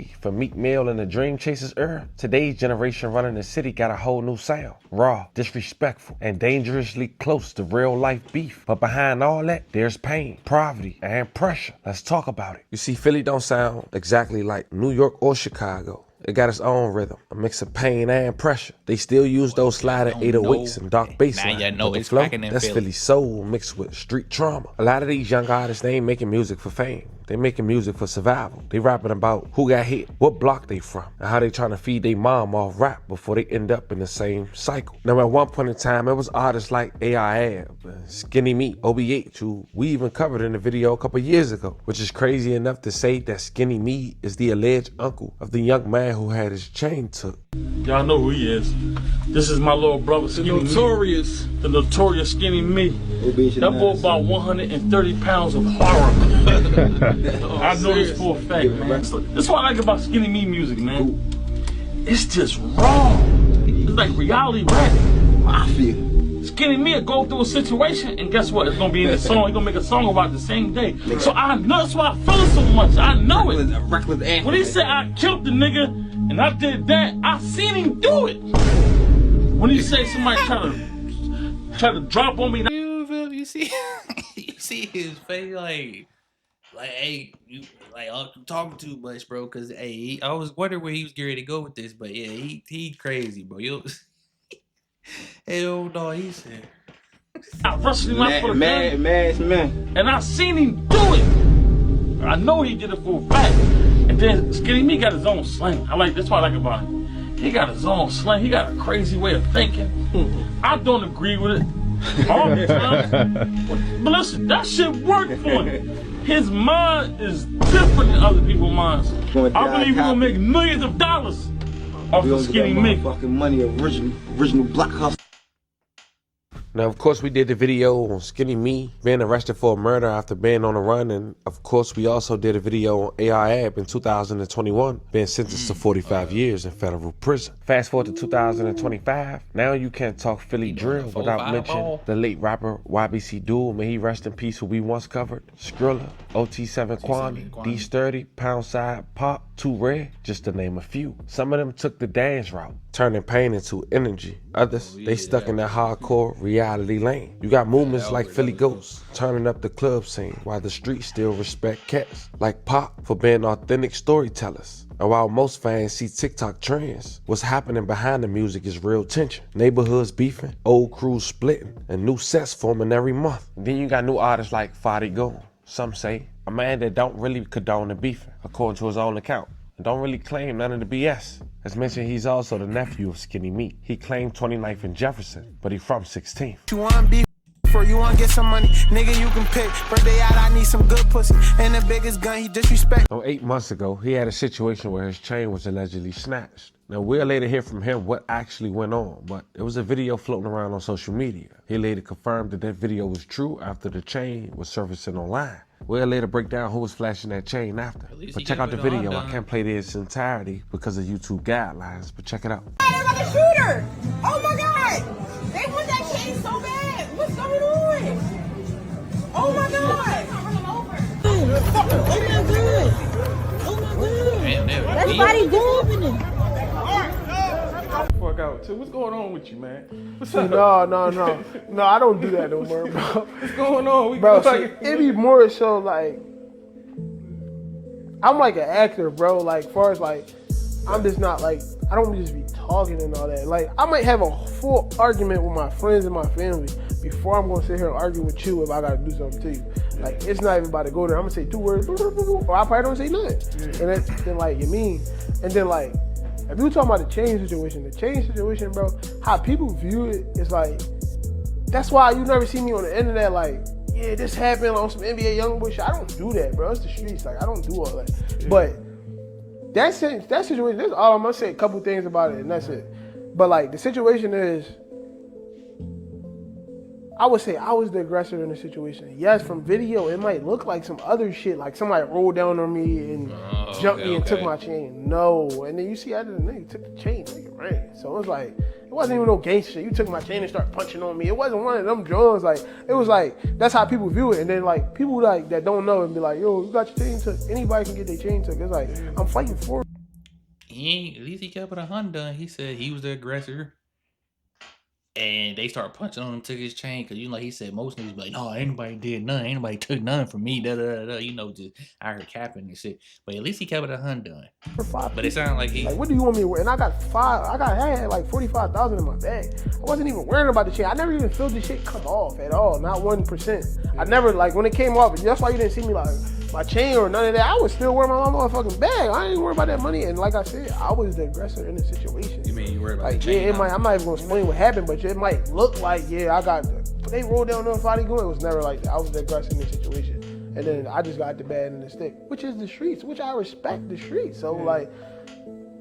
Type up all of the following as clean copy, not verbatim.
From Meek Mill and the Dream Chasers era, today's generation running the city got a whole new sound. Raw, disrespectful, and dangerously close to real life beef. But behind all that, there's pain, poverty, and pressure. Let's talk about it. You see, Philly don't sound exactly like New York or Chicago. It got its own rhythm, a mix of pain and pressure. They still use those sliding 808s and dark bass lines. Now you know it's flow, cracking in that's Philly. Philly soul mixed with street trauma. A lot of these young artists, they ain't making music for fame. They making music for survival. They rapping about who got hit, what block they from, and how they trying to feed their mom off rap before they end up in the same cycle. Now, at one point in time, it was artists like A.I. Skinny Meat, OBH, who we even covered in the video a couple years ago, which is crazy enough to say that Skinny Meat is the alleged uncle of the young man who had his chain took. Y'all know who he is. This is my little brother, Skinny Notorious. Me. The notorious Skinny Me. That boy about 130 pounds of horror. I know this for a fact, man. That's what I like about Skinny Me music, man. It's just raw. It's like reality rap. I feel. Skinny Me will go through a situation, and guess what? It's gonna be in the song. He's gonna make a song about it the same day. So I know that's why I feel it so much. I know it. When he said I killed the nigga and I did that, I seen him do it. When he say somebody try to drop on me, you see, you see his face like, hey, you like I'm talking too much, bro. Cause hey, I was wondering where he was getting ready to go with this, but yeah, he crazy, bro. Hell no, he said. I wrestled him out for the gun, and I seen him do it. I know he did it for a fact. And then Skinny Me got his own slang. That's what I like about him. He got his own slang. He got a crazy way of thinking. I don't agree with it all the time. But listen, that shit worked for him. His mind is different than other people's minds. I believe he's gonna make millions of dollars off of Skinny Me. Fucking money, original black hustle. Now, of course, we did the video on Skinny Me being arrested for a murder after being on the run. And, of course, we also did a video on A.I. in 2021 being sentenced to 45 years in federal prison. Fast forward to 2025. Now you can't talk Philly drill without mentioning the late rapper YBC Duel. May he rest in peace, who we once covered. Skrilla, OT7 Kwani, D.Sturdy, Poundside, Pop, Too Rare, just to name a few. Some of them took the dance route, turning pain into energy. Others, they stuck in that hardcore reality lane. You got movements like Philly Ghosts, turning up the club scene while the streets still respect cats like Pop for being authentic storytellers. And while most fans see TikTok trends, what's happening behind the music is real tension. Neighborhoods beefing, old crews splitting, and new sets forming every month. And then you got new artists like Fadi Go. Some say a man that don't really condone the beefing, according to his own account, and don't really claim none of the BS. As mentioned, he's also the nephew of Skinny Meat. He claimed 29th and Jefferson, but he from 16th. You want beef for you want get some money, nigga, you can pick. Birthday out, I need some good pussy, and the biggest gun, he disrespect. 8 months ago, he had a situation where his chain was allegedly snatched. Now, we'll later hear from him what actually went on, but there was a video floating around on social media. He later confirmed that video was true after the chain was surfacing online. We'll later break down who was flashing that chain after. But check out the video. I can't play this entirety because of YouTube guidelines, but check it out. There's like a shooter! Oh my god! They want that chain so bad! What's going on? Oh my god! Oh my god! Oh my god! That's body good. Fuck out too. What's going on with you, man? What's up? No, I don't do that no more, bro. What's going on? Bro, it be more so like, I'm like an actor, bro. Like, far as like, I'm just not like, I don't just be talking and all that. Like, I might have a full argument with my friends and my family before I'm gonna sit here and argue with you if I gotta do something to you. Like, it's not even about to go there. I'm gonna say 2 words, or I probably don't say nothing. And then like, you mean, and then like, if you talking about the chain situation, bro, how people view it is like, that's why you never see me on the internet like, yeah, this happened on some NBA Youngboy shit. I don't do that, bro. It's the streets. Like, I don't do all that. Yeah. But that situation, that's all I'm gonna say a couple things about it, and that's it. But like, the situation is, I would say I was the aggressor in the situation. Yes, from video, it might look like some other shit, like somebody rolled down on me and jumped me and took my chain. No, and then you see after the nigga took the chain, nigga ran. So it was like, it wasn't even no gangster shit. You took my chain and started punching on me. It wasn't one of them drones. Like, it was like, that's how people view it. And then like, people like that don't know and be like, yo, you got your chain took. Anybody can get their chain took. It's like, I'm fighting for it. At least he kept it $100. He said he was the aggressor. And they start punching on him, took his chain, because you know, he said most niggas be like, no, anybody did nothing, anybody took nothing from me, you know, just out here capping and shit. But at least he kept it $100. But it sounded like he like, what do you want me to wear? And I had like 45,000 in my bag. I wasn't even worrying about the chain. I never even felt the shit come off at all, not 1%. I never, like, when it came off, that's why you didn't see me like my chain or none of that. I was still wearing my motherfucking bag. I ain't worried about that money. And like I said, I was the aggressor in the situation. You mean you worried about like, the chain? Yeah, it might, I'm not even gonna explain what happened, but it might look like, yeah, I got but they rolled down on Friday going. It was never like that. I was the aggressor in the situation. And then I just got the bad and the stick, which is the streets, which I respect the streets. So like,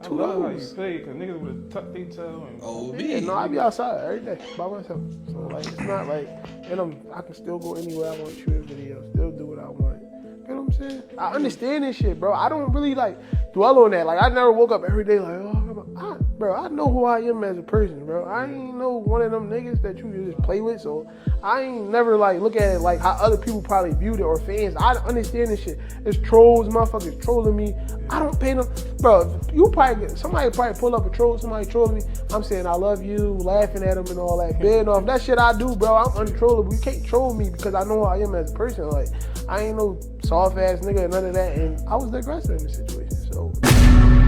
I love how you say, cause niggas would tuck their toe and yeah, no, I be outside every day by myself. So like, it's not like, and I can still go anywhere I want to shoot a video, still do what I want. You know what I'm saying? I understand this shit, bro. I don't really like dwell on that. Like, I never woke up every day like, oh, bro, I know who I am as a person, bro. I ain't no one of them niggas that you just play with, so I ain't never like look at it like how other people probably viewed it or fans. I understand this shit. It's trolls, motherfuckers trolling me. I don't pay them, bro. Somebody probably pull up a troll, somebody trolling me. I'm saying I love you, laughing at them and all that. Being off that shit I do, bro. I'm untrollable. You can't troll me because I know who I am as a person. Like, I ain't no soft ass nigga and none of that, and I was the aggressor in the situation. So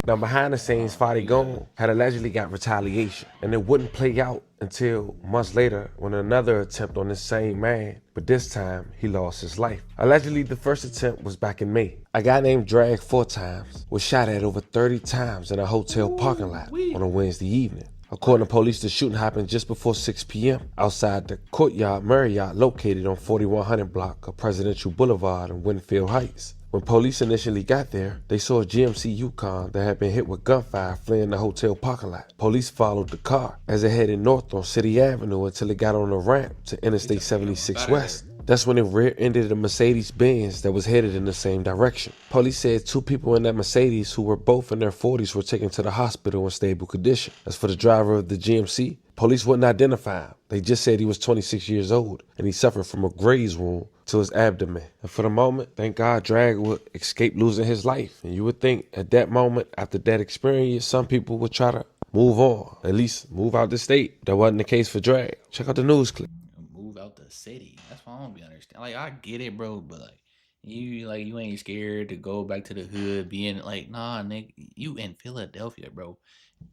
Now, behind the scenes, Fadi Gone had allegedly got retaliation, and it wouldn't play out until months later when another attempt on the same man, but this time he lost his life. Allegedly, the first attempt was back in May. A guy named Drag 4 times was shot at over 30 times in a hotel parking lot on a Wednesday evening. According to police, the shooting happened just before 6 p.m. outside the Courtyard Marriott located on 4100 block of Presidential Boulevard in Winfield Heights. When police initially got there, they saw a GMC Yukon that had been hit with gunfire fleeing the hotel parking lot. Police followed the car as it headed north on City Avenue until it got on a ramp to Interstate 76 West. That's when it rear-ended a Mercedes-Benz that was headed in the same direction. Police said 2 people in that Mercedes who were both in their 40s were taken to the hospital in stable condition. As for the driver of the GMC, police wouldn't identify him. They just said he was 26 years old and he suffered from a graze wound to his abdomen. And for the moment, thank God Drag would escape losing his life. And you would think at that moment, after that experience, some people would try to move on, at least move out the state. That wasn't the case for Drag. Check out the news clip. Move out the city. That's why I don't be understand. Like, I get it, bro, but like you ain't scared to go back to the hood, being like, nah, nigga, you in Philadelphia, bro.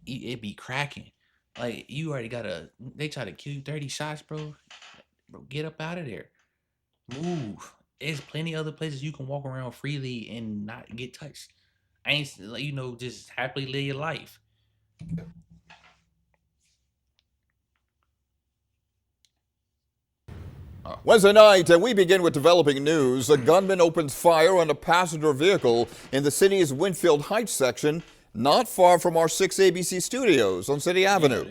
It be cracking. Like, you already they try to kill you 30 shots, bro. Bro, get up out of there. Move. There's plenty other places you can walk around freely and not get touched. I ain't like, just happily live your life. Wednesday night, we begin with developing news. A gunman opens fire on a passenger vehicle in the city's Winfield Heights section, not far from our 6 ABC studios on City Avenue.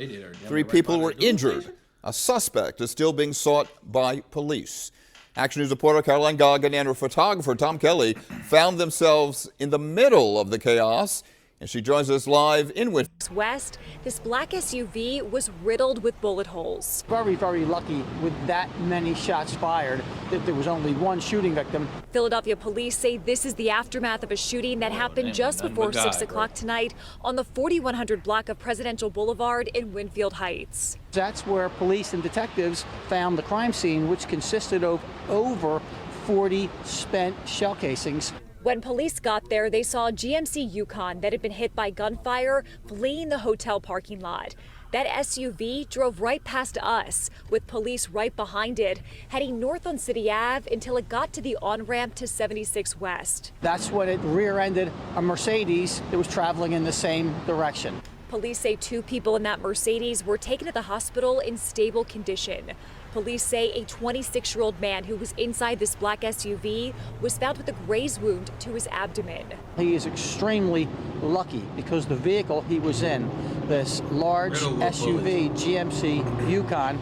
3 people were injured. A suspect is still being sought by police. Action News reporter Caroline Goggin and her photographer Tom Kelly found themselves in the middle of the chaos, and she joins us live in Winfield West. This black SUV was riddled with bullet holes. Very, very lucky with that many shots fired that there was only one shooting victim. Philadelphia police say this is the aftermath of a shooting that happened just before 6 o'clock tonight on the 4100 block of Presidential Boulevard in Winfield Heights. That's where police and detectives found the crime scene, which consisted of over 40 spent shell casings. When police got there, they saw a GMC Yukon that had been hit by gunfire fleeing the hotel parking lot. That SUV drove right past us, with police right behind it, heading north on City Ave until it got to the on-ramp to 76 West. That's when it rear-ended a Mercedes that was traveling in the same direction. Police say 2 people in that Mercedes were taken to the hospital in stable condition. Police say a 26-year-old man who was inside this black SUV was found with a graze wound to his abdomen. He is extremely lucky because the vehicle he was in, this large SUV GMC Yukon,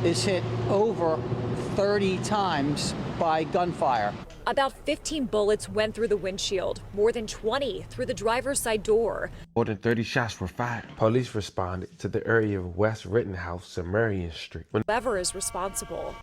is hit over 30 times by gunfire. About 15 bullets went through the windshield, more than 20 through the driver's side door. More than 30 shots were fired. Police responded to the area of West Rittenhouse and Marion Street. Whoever is responsible.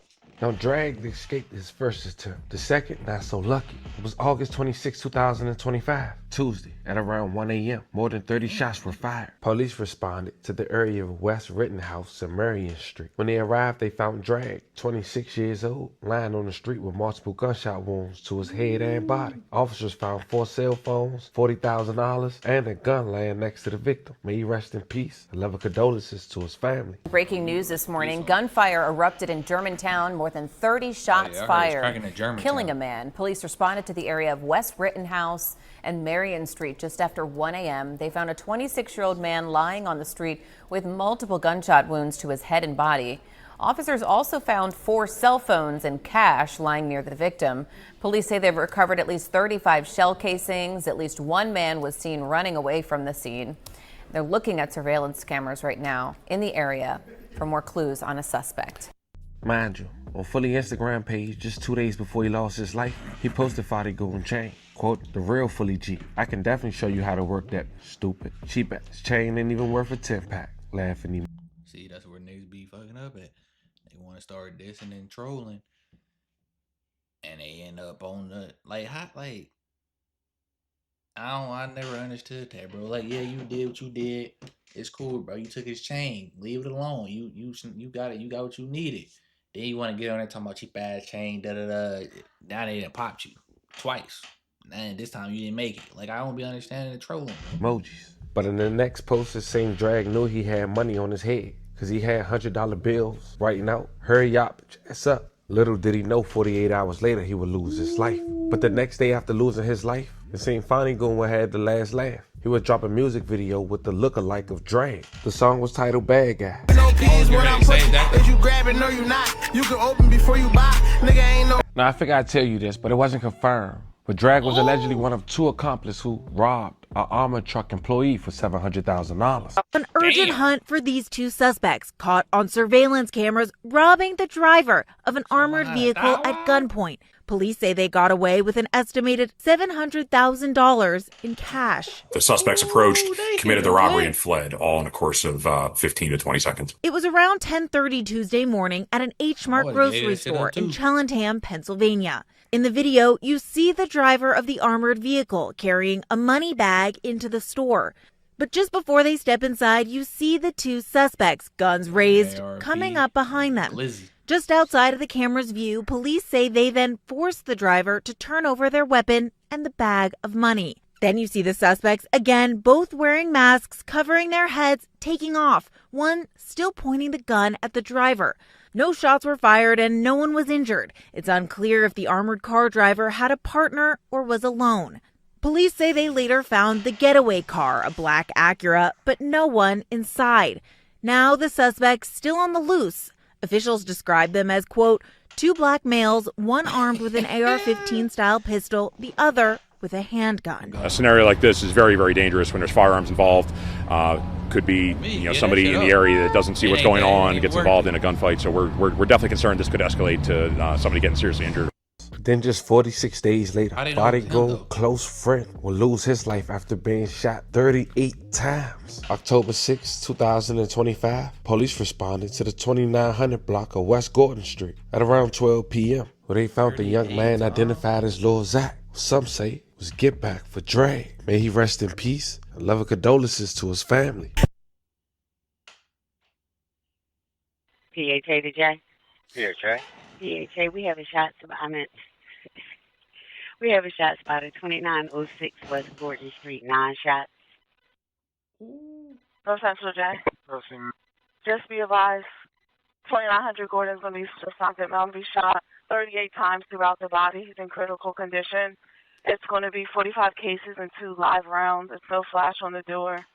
Now, Drag escaped his first attempt. The second, not so lucky. It was August 26, 2025, Tuesday, at around 1 a.m. More than 30 shots were fired. Police responded to the area of West Rittenhouse and Marion Street. When they arrived, they found Drag, 26 years old, lying on the street with multiple gunshot wounds to his head and body. Officers found 4 cell phones, $40,000, and a gun laying next to the victim. May he rest in peace. A level of condolences to his family. Breaking news this morning, gunfire erupted in Germantown. More than 30 shots fired, killing a man. Police responded to the area of West Rittenhouse and Marion Street just after 1 a.m. They found a 26-year-old man lying on the street with multiple gunshot wounds to his head and body. Officers also found 4 cell phones and cash lying near the victim. Police say they've recovered at least 35 shell casings. At least 1 man was seen running away from the scene. They're looking at surveillance cameras right now in the area for more clues on a suspect. Mind you, on Fully Instagram page, just 2 days before he lost his life, he posted 40 gold chain. Quote, the real Fully G. I can definitely show you how to work that stupid, cheap ass chain ain't even worth a 10-pack. Laughing. See, that's where niggas be fucking up at. They want to start dissing and trolling. And they end up on the, I never understood that, bro. Like, yeah, you did what you did. It's cool, bro. You took his chain. Leave it alone. You got it. You got what you needed. Then you want to get on there talking about cheap ass chain, da-da-da. Now they done popped you twice. And this time you didn't make it. Like, I don't be understanding the trolling, bro. Emojis. But in the next post, the same Drag knew he had money on his head because he had $100 bills writing out, hurry up, ass up. Little did he know 48 hours later he would lose his life. But the next day after losing his life, it seemed finally going had the last laugh. He would drop a music video with the lookalike of Drag. The song was titled Bad Guy. No peas when I'm pushing. If you grab it, no you not. You can open before you buy. Nigga ain't no. Now I figured I'd tell you this, but it wasn't confirmed. But Drag was allegedly one of 2 accomplices who robbed an armored truck employee for $700,000. An urgent hunt for these 2 suspects caught on surveillance cameras robbing the driver of an armored vehicle at gunpoint. Police say they got away with an estimated $700,000 in cash. The suspects approached, committed the robbery, and fled, all in a course of 15 to 20 seconds. It was around 10:30 Tuesday morning at an H Mart grocery store in Cheltenham, Pennsylvania. In the video, you see the driver of the armored vehicle carrying a money bag into the store. But just before they step inside, you see the 2 suspects, guns raised, coming up behind them. Just outside of the camera's view, police say they then forced the driver to turn over their weapon and the bag of money. Then you see the suspects, again, both wearing masks, covering their heads, taking off, one still pointing the gun at the driver. No shots were fired and no one was injured. It's unclear if the armored car driver had a partner or was alone. Police say they later found the getaway car, a black Acura, but no one inside. Now the suspects still on the loose. Officials describe them as, quote, 2 black males, one armed with an AR-15 style pistol, the other with a handgun. A scenario like this is very, very dangerous when there's firearms involved. Could be, somebody in the area that doesn't see what's going on, gets involved in a gunfight. So we're definitely concerned this could escalate to somebody getting seriously injured. Then just 46 days later, bodyguard close friend will lose his life after being shot 38 times. October 6, 2025, police responded to the 2900 block of West Gordon Street at around 12 p.m. where they found the young man identified as Lil Zach. Some say it was get back for Drag. May he rest in peace and love and condolences to his family. PHA to J. PHA. PHA, we have a shot we have a shot spot at 2906 West Gordon Street, 9 shots. Los Central J. Just be advised, 2900 Gordon's going to be suspected Mountain Beach shot 38 times throughout the body. He's in critical condition. It's going to be 45 cases and 2 live rounds. There's no flash on the door.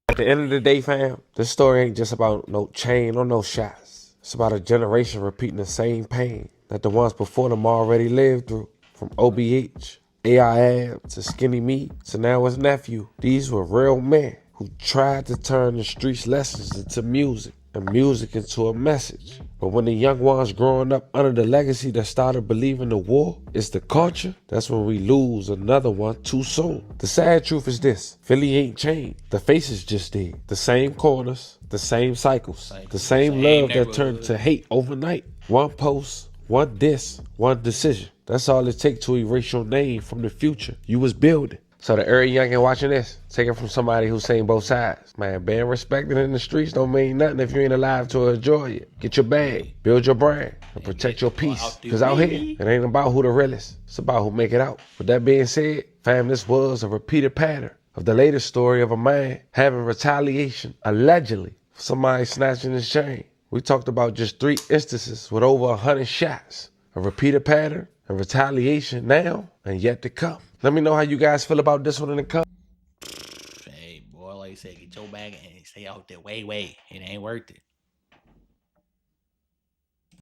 At the end of the day, fam, this story ain't just about no chain or no shots. It's about a generation repeating the same pain that the ones before them already lived through. From OBH, AIAB, to Skinny Me, to now his nephew. These were real men who tried to turn the streets lessons into music. and music into a message. But when the young ones growing up under the legacy that started believing the war is the culture, that's when we lose another one too soon. The sad truth is this: Philly ain't changed. The faces just did. The same corners, the same cycles, the same love that turned to hate overnight. One post, one diss, one decision. That's all it takes to erase your name from the future you was building. So the every youngin' watching this, take it from somebody who's seen both sides. Man, being respected in the streets don't mean nothing if you ain't alive to enjoy it. Get your bag, build your brand, and protect your peace. Cause out here, it ain't about who the realest, it's about who make it out. With that being said, fam, this was a repeated pattern of the latest story of a man having retaliation, allegedly, for somebody snatching his chain. We talked about just 3 instances with over 100 shots. A repeated pattern and retaliation now and yet to come. Let me know how you guys feel about this one in the comments. Hey, boy, like I said, get your bag and stay out there way. It ain't worth it.